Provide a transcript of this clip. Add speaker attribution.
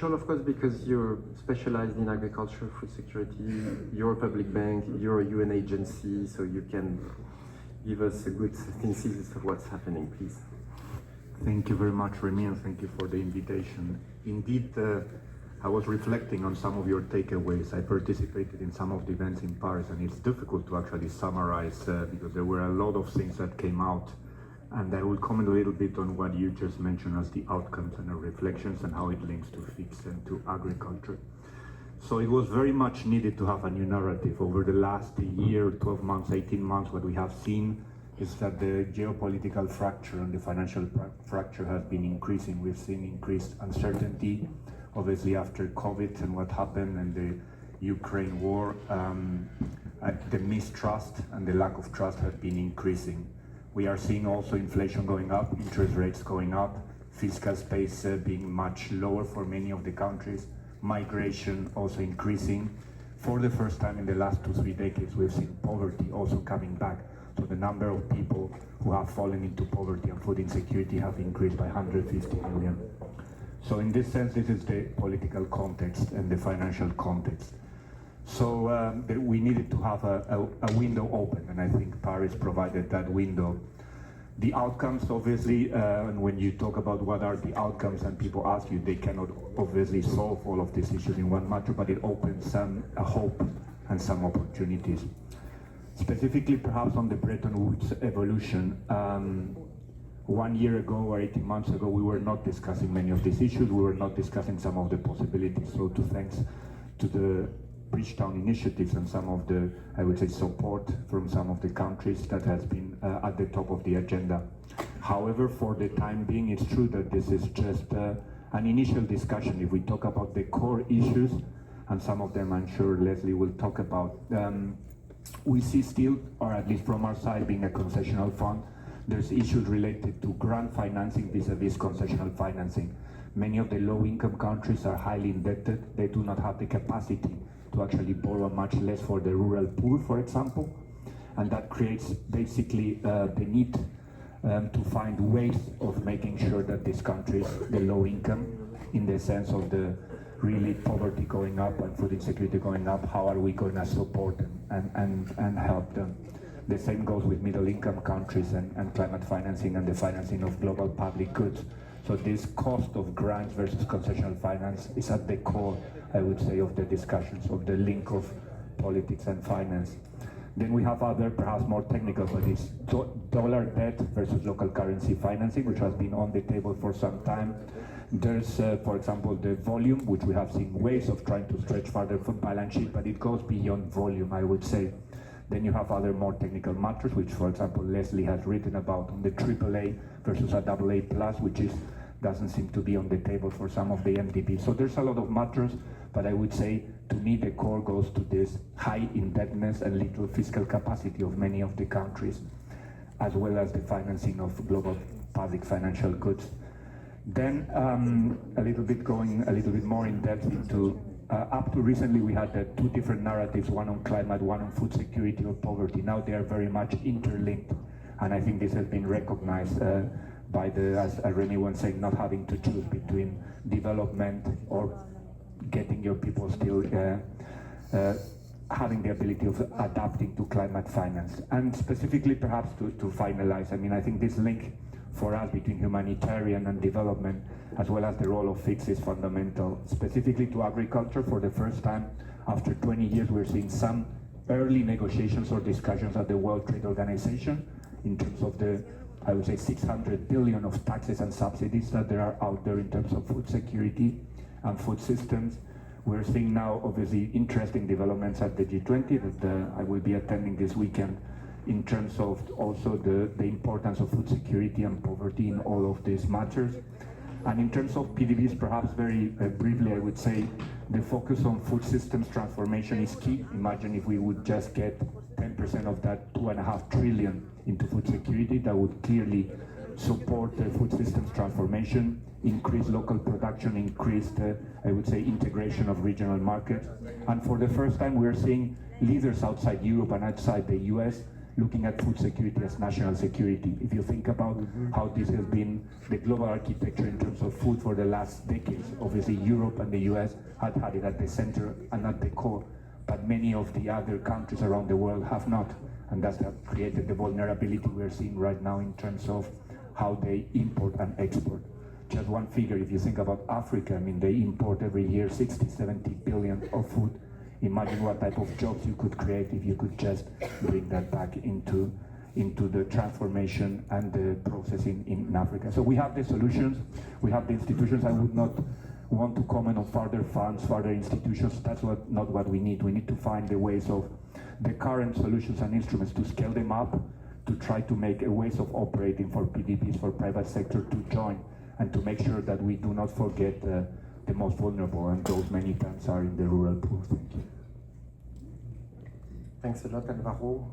Speaker 1: crucial, of course, because you're specialized in agriculture, food security, you're a public bank, you're a UN agency, so you can give us a good synthesis of what's happening, please.
Speaker 2: Thank you very much, Remy, and thank you for the invitation. Indeed, I was reflecting on some of your takeaways. I participated in some of the events in Paris, and it's difficult to actually summarize because there were a lot of things that came out. And I will comment a little bit on what you just mentioned as the outcomes and the reflections and how it links to FIX and to agriculture. So it was very much needed to have a new narrative. Over the last year, 12 months, 18 months, what we have seen is that the geopolitical fracture and the financial fracture has been increasing. We've seen increased uncertainty, obviously after COVID and what happened and the Ukraine war. The mistrust and the lack of trust have been increasing. We are seeing also inflation going up, interest rates going up, fiscal space being much lower for many of the countries, migration also increasing. For the first time in the last 2-3 decades, we've seen poverty also coming back. So the number of people who have fallen into poverty and food insecurity have increased by 150 million. So in this sense, this is the political context and the financial context. So we needed to have a window open, and I think Paris provided that window. The outcomes, obviously, and when you talk about what are the outcomes and people ask you, they cannot obviously solve all of these issues in one matter, but it opens a hope and some opportunities. Specifically, perhaps on the Bretton Woods evolution, 1 year ago or 18 months ago, we were not discussing many of these issues. We were not discussing some of the possibilities. So thanks to the Bridgetown initiatives and some of the, I would say, support from some of the countries that has been at the top of the agenda. However, for the time being, it's true that this is just an initial discussion. If we talk about the core issues, and some of them I'm sure Leslie will talk about, we see still, or at least from our side, being a concessional fund, there's issues related to grant financing vis-a-vis concessional financing. Many of the low-income countries are highly indebted. They do not have the capacity to actually borrow, much less for the rural poor, for example. And that creates basically the need to find ways of making sure that these countries, the low income, in the sense of the really poverty going up and food insecurity going up, how are we going to support them and help them? The same goes with middle income countries and climate financing and the financing of global public goods. So this cost of grants versus concessional finance is at the core, I would say, of the discussions of the link of politics and finance. Then we have other, perhaps more technical, but it's dollar debt versus local currency financing, which has been on the table for some time. There's, for example, the volume, which we have seen ways of trying to stretch further from balance sheet, but it goes beyond volume, I would say. Then you have other more technical matters, which, for example, Leslie has written about on the AAA versus a AA+, which doesn't seem to be on the table for some of the MDBs. So there's a lot of matters, but I would say, to me, the core goes to this high indebtedness and little fiscal capacity of many of the countries, as well as the financing of global public financial goods. Then a little bit going a little bit more in depth into, up to recently we had two different narratives, one on climate, one on food security or poverty. Now they are very much interlinked, and I think this has been recognized by the, as Remy was saying, not having to choose between development or getting your people still having the ability of adapting to climate finance. And specifically perhaps to finalize, I mean, I think this link for us between humanitarian and development, as well as the role of FIX, is fundamental. Specifically to agriculture, for the first time after 20 years, we're seeing some early negotiations or discussions at the World Trade Organization in terms of the, I would say, 600 billion of taxes and subsidies that there are out there in terms of food security and food systems. We're seeing now, obviously, interesting developments at the G20 that I will be attending this weekend, in terms of also the importance of food security and poverty in all of these matters. And in terms of PDBs, perhaps very briefly, I would say the focus on food systems transformation is key. Imagine if we would just get 10% of that 2.5 trillion into food security, that would clearly support the food systems transformation, increase local production, increase the, I would say, integration of regional markets. And for the first time, we're seeing leaders outside Europe and outside the US
Speaker 3: looking at food security as national security. If you think about how this has been the global architecture in terms of food for the last decades, obviously Europe and the US had it at the center and at the core, but many of the other countries around the world have not, and that's what created the vulnerability we're seeing right now in terms of how they import and export. Just one figure, if you think about Africa, I mean, they import every year 60, 70 billion of food. Imagine what type of jobs you could create if you could just bring that back into the transformation and the processing in Africa. So we have the solutions, we have the institutions. I would not want to comment on further funds, further institutions. That's not what we need. We need to find the ways of the current solutions and instruments to scale them up, to try to make ways of operating for PDBs, for private sector to join, and to make sure that we do not forget the most vulnerable, and those many times are in the rural poor. Thank you.
Speaker 1: Thanks a lot, Alvaro.